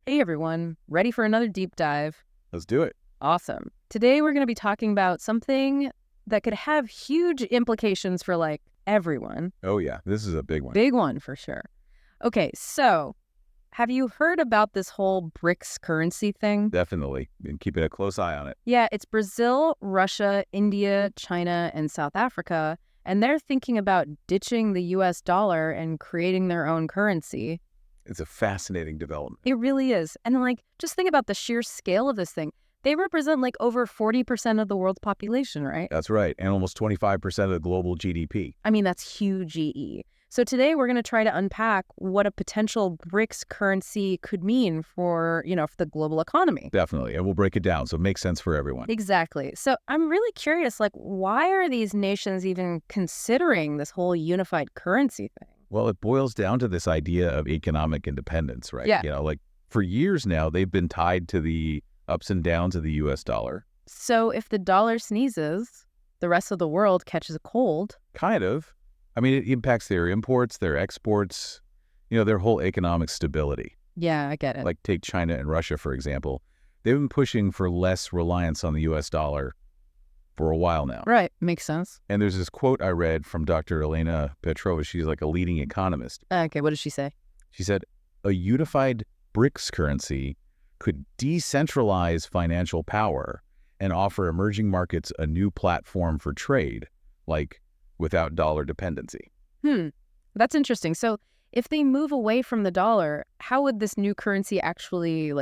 Hey everyone, ready for another deep dive? Let's do it. Awesome. Today we're going to be talking about something that could have huge implications for everyone. Oh, yeah. This is a big one. Big one for sure. Okay, so have you heard about this whole BRICS currency thing? Definitely. And keeping a close eye on it. Yeah, it's Brazil, Russia, India, China, and South Africa, and they're thinking about ditching the US dollar and creating their own currency. It's a fascinating development. It really is. And just think about the sheer scale of this thing. They represent over 40% of the world's population, right? That's right. And almost 25% of the global GDP. I mean, that's huge GE. So today we're going to try to unpack what a potential BRICS currency could mean for the global economy. Definitely. And we'll break it down so it makes sense for everyone. Exactly. So I'm really curious, why are these nations even considering this whole unified currency thing? Well, it boils down to this idea of economic independence, right? Yeah. For years now, they've been tied to the ups and downs of the U.S. dollar. So if the dollar sneezes, the rest of the world catches a cold. Kind of. I mean, it impacts their imports, their exports, their whole economic stability. Yeah, I get it. Take China and Russia, for example. They've been pushing for less reliance on the U.S. dollar for a while now. Right. Makes sense. And there's this quote I read from Dr. Elena Petrova. She's a leading economist. Okay, what did she say? She said, a unified BRICS currency could decentralize financial power and offer emerging markets a new platform for trade, without dollar dependency. That's interesting. So if they move away from the dollar, how would this new currency actually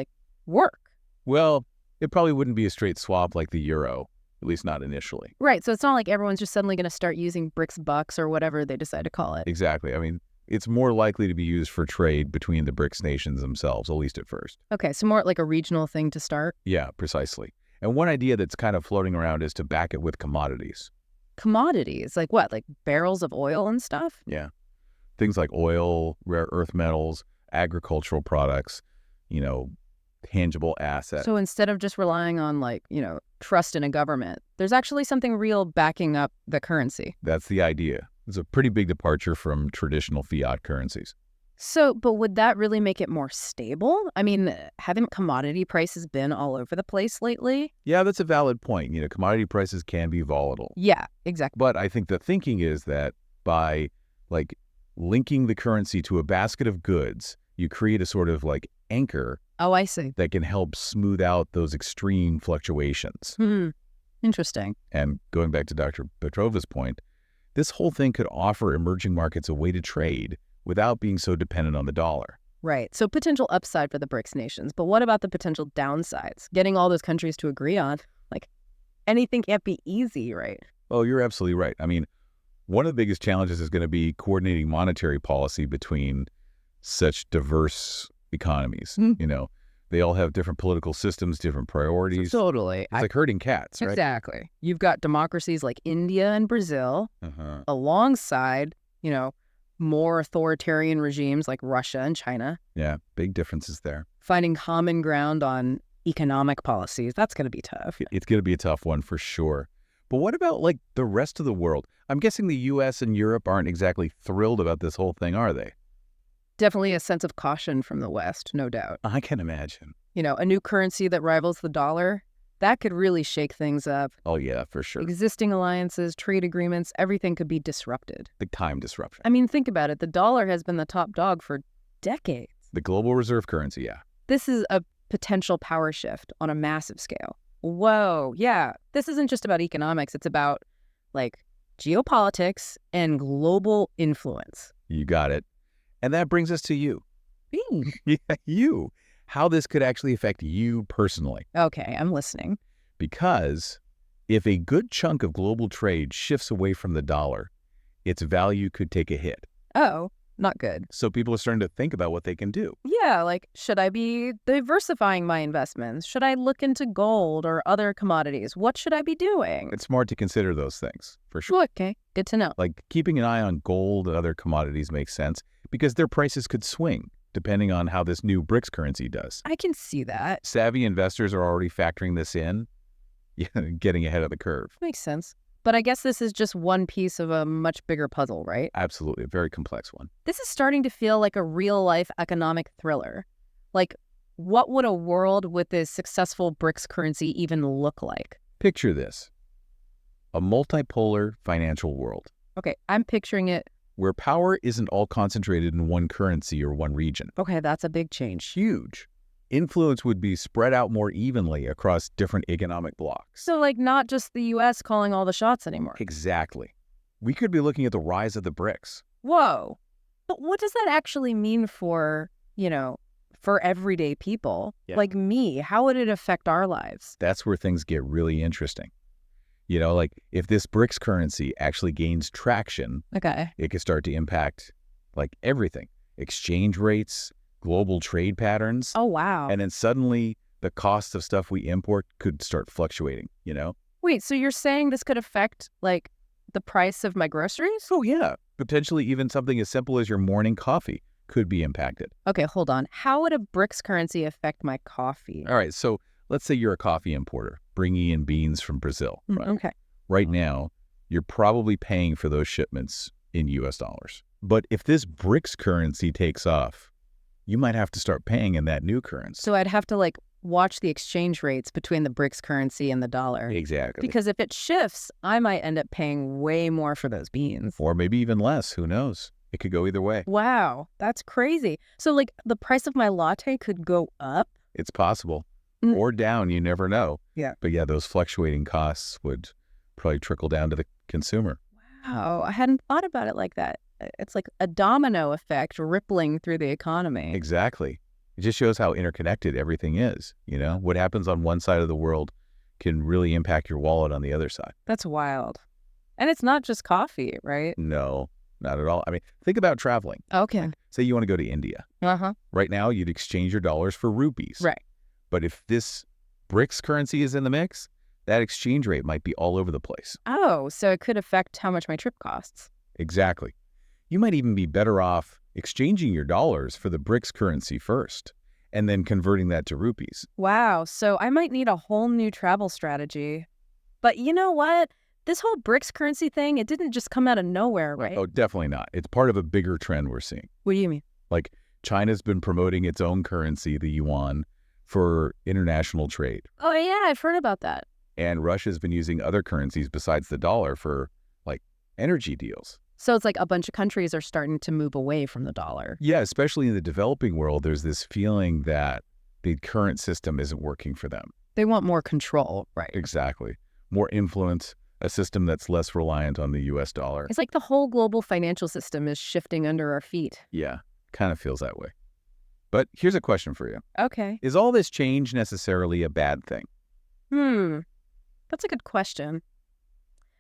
work? Well, it probably wouldn't be a straight swap like the euro, at least not initially. Right. So it's not like everyone's just suddenly going to start using BRICS bucks or whatever they decide to call it. Exactly. I mean, it's more likely to be used for trade between the BRICS nations themselves, at least at first. Okay, so more like a regional thing to start? Yeah, precisely. And one idea that's kind of floating around is to back it with commodities. Commodities? Like what? Like barrels of oil and stuff? Yeah. Things like oil, rare earth metals, agricultural products, tangible assets. So instead of just relying on trust in a government, there's actually something real backing up the currency. That's the idea. It's a pretty big departure from traditional fiat currencies. So, but would that really make it more stable? I mean, haven't commodity prices been all over the place lately? Yeah, that's a valid point. Commodity prices can be volatile. Yeah, exactly. But I think the thinking is that by linking the currency to a basket of goods, you create a sort of anchor. Oh, I see. That can help smooth out those extreme fluctuations. Interesting. And going back to Dr. Petrova's point, this whole thing could offer emerging markets a way to trade without being so dependent on the dollar. Right. So potential upside for the BRICS nations. But what about the potential downsides? Getting all those countries to agree on, anything can't be easy, right? Oh, you're absolutely right. I mean, one of the biggest challenges is going to be coordinating monetary policy between such diverse economies. They all have different political systems, different priorities. Totally. It's like herding cats, right? Exactly. You've got democracies like India and Brazil alongside, more authoritarian regimes like Russia and China. Yeah, big differences there. Finding common ground on economic policies, that's going to be tough. It's going to be a tough one for sure. But what about the rest of the world? I'm guessing the U.S. and Europe aren't exactly thrilled about this whole thing, are they? Definitely a sense of caution from the West, no doubt. I can imagine. A new currency that rivals the dollar, that could really shake things up. Oh, yeah, for sure. Existing alliances, trade agreements, everything could be disrupted. Big time disruption. I mean, think about it. The dollar has been the top dog for decades. The global reserve currency, yeah. This is a potential power shift on a massive scale. Whoa, yeah. This isn't just about economics. It's about, geopolitics and global influence. You got it. And that brings us to you. Me? Yeah, you. How this could actually affect you personally. Okay, I'm listening. Because if a good chunk of global trade shifts away from the dollar, its value could take a hit. Oh, not good. So people are starting to think about what they can do. Yeah, should I be diversifying my investments? Should I look into gold or other commodities? What should I be doing? It's smart to consider those things, for sure. Okay, good to know. Keeping an eye on gold and other commodities makes sense because their prices could swing depending on how this new BRICS currency does. I can see that. Savvy investors are already factoring this in, getting ahead of the curve. Makes sense. But I guess this is just one piece of a much bigger puzzle, right? Absolutely. A very complex one. This is starting to feel like a real-life economic thriller. what would a world with a successful BRICS currency even look like? Picture this, a multipolar financial world Okay, I'm picturing it. where power isn't all concentrated in one currency or one region. Okay, that's a big change. Huge. Influence would be spread out more evenly across different economic blocs. So, like, not just the US calling all the shots anymore. Exactly. We could be looking at the rise of the BRICS. Whoa. But what does that actually mean for, for everyday people? Yeah. Like me? How would it affect our lives? That's where things get really interesting. Like if this BRICS currency actually gains traction, Okay. it could start to impact like everything, exchange rates, global trade patterns. Oh, wow. And then suddenly the cost of stuff we import could start fluctuating, Wait, so you're saying this could affect, like, the price of my groceries? Oh, yeah. Potentially even something as simple as your morning coffee could be impacted. Okay, hold on. How would a BRICS currency affect my coffee? All right. So let's say you're a coffee importer bringing in beans from Brazil. Right? Okay. Right now, you're probably paying for those shipments in US dollars. But if this BRICS currency takes off, you might have to start paying in that new currency. So I'd have to, like, watch the exchange rates between the BRICS currency and the dollar. Exactly. Because if it shifts, I might end up paying way more for those beans. Or maybe even less. Who knows? It could go either way. Wow, that's crazy. So, like, the price of my latte could go up? It's possible. Mm. Or down, you never know. Yeah. But yeah, those fluctuating costs would probably trickle down to the consumer. Wow, I hadn't thought about it like that. It's like a domino effect rippling through the economy. Exactly. It just shows how interconnected everything is. What happens on one side of the world can really impact your wallet on the other side. That's wild. And it's not just coffee, right? No, not at all. I mean, think about traveling. Okay. Say you want to go to India. Uh-huh. Right now, you'd exchange your dollars for rupees. Right. But if this BRICS currency is in the mix, that exchange rate might be all over the place. Oh, so it could affect how much my trip costs. Exactly. You might even be better off exchanging your dollars for the BRICS currency first, and then converting that to rupees. Wow, so I might need a whole new travel strategy. But you know what? This whole BRICS currency thing, it didn't just come out of nowhere, right? Oh, definitely not. It's part of a bigger trend we're seeing. What do you mean? Like China's been promoting its own currency, the yuan, for international trade. Oh, yeah, I've heard about that. And Russia's been using other currencies besides the dollar for like energy deals. So it's like a bunch of countries are starting to move away from the dollar. Yeah, especially in the developing world, there's this feeling that the current system isn't working for them. They want more control, right? Exactly. More influence, a system that's less reliant on the US dollar. It's like the whole global financial system is shifting under our feet. Yeah, kind of feels that way. But here's a question for you. Okay. Is all this change necessarily a bad thing? That's a good question.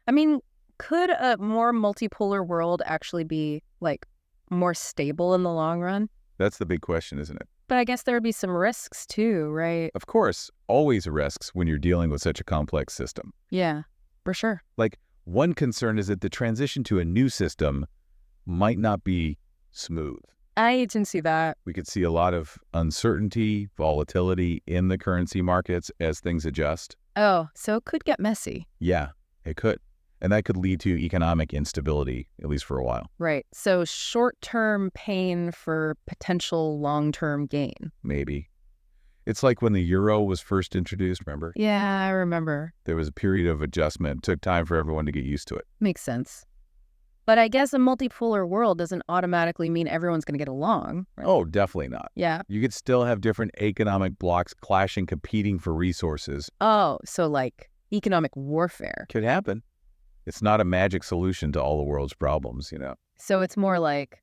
I mean, could a more multipolar world actually be, like, more stable in the long run? That's the big question, isn't it? But I guess there would be some risks too, right? Of course, always risks when you're dealing with such a complex system. Yeah, for sure. Like, one concern is that the transition to a new system might not be smooth. I can see that. We could see a lot of uncertainty, volatility in the currency markets as things adjust. Oh, so it could get messy. Yeah, it could. And that could lead to economic instability, at least for a while. Right. So short-term pain for potential long-term gain. Maybe. It's like when the euro was first introduced, remember? Yeah, I remember. There was a period of adjustment. It took time for everyone to get used to it. Makes sense. But I guess a multipolar world doesn't automatically mean everyone's going to get along. Right? Oh, definitely not. Yeah. You could still have different economic blocks clashing, competing for resources. Oh, so like economic warfare. Could happen. It's not a magic solution to all the world's problems, So it's more like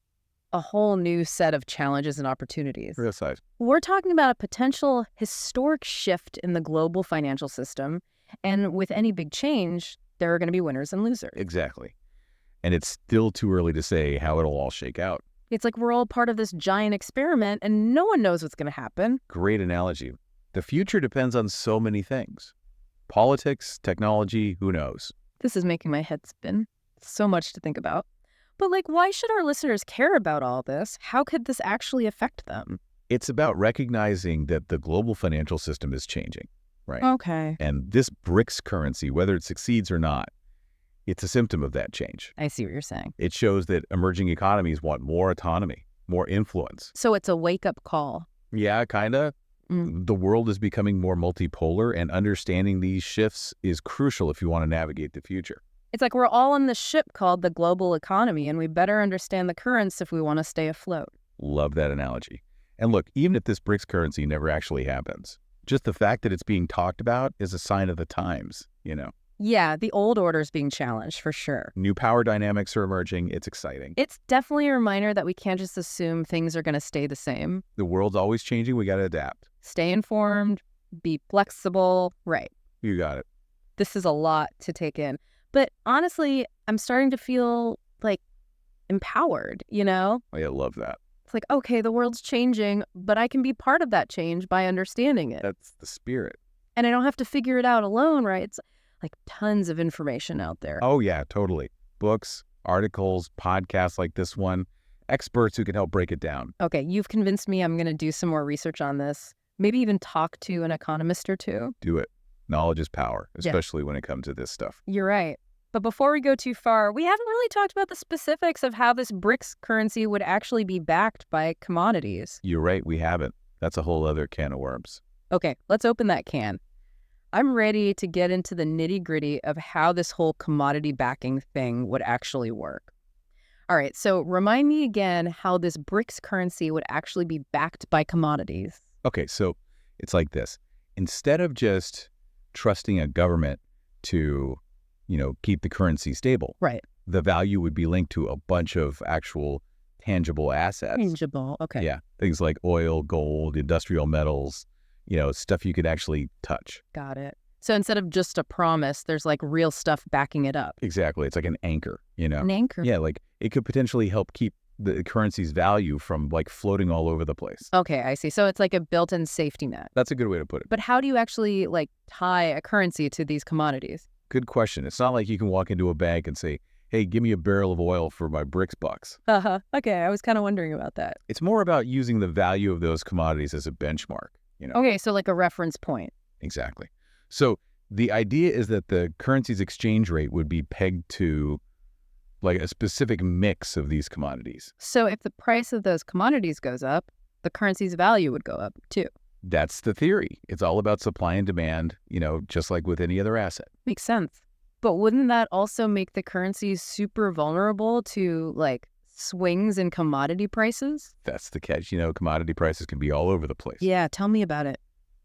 a whole new set of challenges and opportunities. Real size. We're talking about a potential historic shift in the global financial system. And with any big change, there are going to be winners and losers. Exactly. And it's still too early to say how it'll all shake out. It's like we're all part of this giant experiment and no one knows what's going to happen. Great analogy. The future depends on so many things. Politics, technology, who knows? This is making my head spin. So much to think about. But like, why should our listeners care about all this? How could this actually affect them? It's about recognizing that the global financial system is changing, right? Okay. And this BRICS currency, whether it succeeds or not, it's a symptom of that change. I see what you're saying. It shows that emerging economies want more autonomy, more influence. So it's a wake-up call. Yeah, kind of. The world is becoming more multipolar, and understanding these shifts is crucial if you want to navigate the future. It's like we're all on this ship called the global economy, and we better understand the currents if we want to stay afloat. Love that analogy. And look, even if this BRICS currency never actually happens, just the fact that it's being talked about is a sign of the times, Yeah, the old order is being challenged for sure. New power dynamics are emerging. It's exciting. It's definitely a reminder that we can't just assume things are going to stay the same. The world's always changing. We got to adapt. Stay informed, be flexible. Right. You got it. This is a lot to take in. But honestly, I'm starting to feel like empowered, Oh, yeah, love that. It's like, okay, the world's changing, but I can be part of that change by understanding it. That's the spirit. And I don't have to figure it out alone, right? It's like tons of information out there. Oh, yeah, totally. Books, articles, podcasts like this one, experts who can help break it down. Okay, you've convinced me. I'm going to do some more research on this. Maybe even talk to an economist or two. Do it. Knowledge is power, especially when it comes to this stuff. You're right. But before we go too far, we haven't really talked about the specifics of how this BRICS currency would actually be backed by commodities. You're right, we haven't. That's a whole other can of worms. Okay, let's open that can. I'm ready to get into the nitty-gritty of how this whole commodity backing thing would actually work. All right, so remind me again how this BRICS currency would actually be backed by commodities. Okay, so it's like this. Instead of just trusting a government to, keep the currency stable, right? The value would be linked to a bunch of actual tangible assets. Tangible, okay. Yeah, things like oil, gold, industrial metals, stuff you could actually touch. Got it. So instead of just a promise, there's like real stuff backing it up. Exactly. It's like an anchor, An anchor? Yeah, like it could potentially help keep the currency's value from like floating all over the place. Okay, I see. So it's like a built-in safety net. That's a good way to put it. But how do you actually like tie a currency to these commodities? Good question. It's not like you can walk into a bank and say, hey, give me a barrel of oil for my BRICS bucks. Okay, I was kind of wondering about that. It's more about using the value of those commodities as a benchmark, Okay, so like a reference point. Exactly. So the idea is that the currency's exchange rate would be pegged to like a specific mix of these commodities. So if the price of those commodities goes up, the currency's value would go up too. That's the theory. It's all about supply and demand, just like with any other asset. Makes sense. But wouldn't that also make the currency super vulnerable to like swings in commodity prices? That's the catch. Commodity prices can be all over the place. Yeah, tell me about it.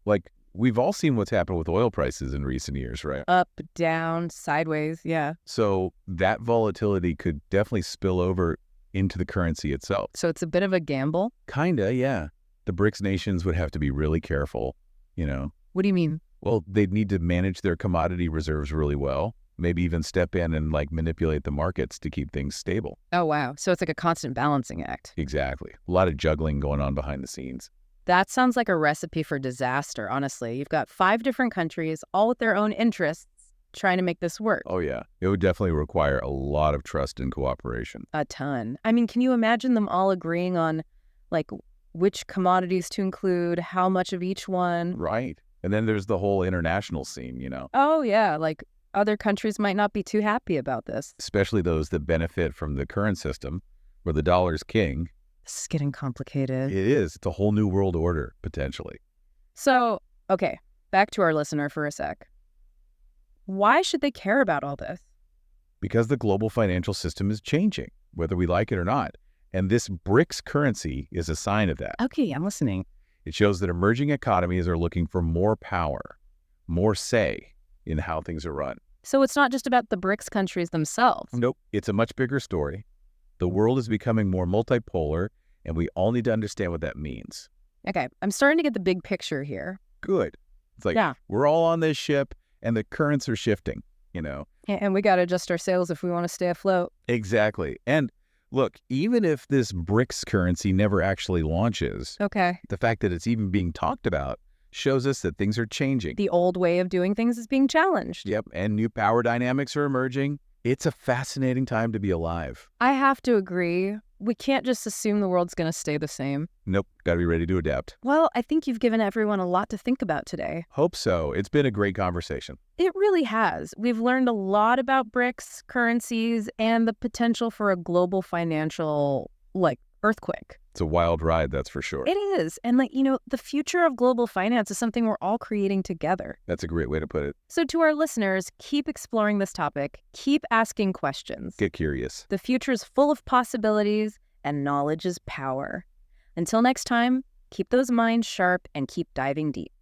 Like we've all seen what's happened with oil prices in recent years, right? Up, down, sideways, yeah. So that volatility could definitely spill over into the currency itself. So it's a bit of a gamble? Kinda, yeah. The BRICS nations would have to be really careful, What do you mean? Well, they'd need to manage their commodity reserves really well, maybe even step in and like manipulate the markets to keep things stable. Oh, wow. So it's like a constant balancing act. Exactly. A lot of juggling going on behind the scenes. That sounds like a recipe for disaster, honestly. You've got 5 different countries, all with their own interests, trying to make this work. Oh, yeah. It would definitely require a lot of trust and cooperation. A ton. I mean, can you imagine them all agreeing on, like, which commodities to include, how much of each one? Right. And then there's the whole international scene, Oh, yeah. Like, other countries might not be too happy about this. Especially those that benefit from the current system where the dollar's king. This is getting complicated. It is. It's a whole new world order, potentially. So, okay, back to our listener for a sec. Why should they care about all this? Because the global financial system is changing, whether we like it or not. And this BRICS currency is a sign of that. Okay, I'm listening. It shows that emerging economies are looking for more power, more say in how things are run. So it's not just about the BRICS countries themselves. Nope. It's a much bigger story. The world is becoming more multipolar, and we all need to understand what that means. Okay, I'm starting to get the big picture here. Good. It's like, Yeah. We're all on this ship, and the currents are shifting, And we got to adjust our sails if we want to stay afloat. Exactly. And look, even if this BRICS currency never actually launches, Okay. the fact that it's even being talked about shows us that things are changing. The old way of doing things is being challenged. Yep, and new power dynamics are emerging. It's a fascinating time to be alive. I have to agree. We can't just assume the world's going to stay the same. Nope, got to be ready to adapt. Well, I think you've given everyone a lot to think about today. Hope so. It's been a great conversation. It really has. We've learned a lot about BRICS currencies and the potential for a global financial, earthquake. It's a wild ride, that's for sure. It is. And the future of global finance is something we're all creating together. That's a great way to put it. So to our listeners, keep exploring this topic. Keep asking questions. Get curious. The future is full of possibilities, and knowledge is power. Until next time, keep those minds sharp and keep diving deep.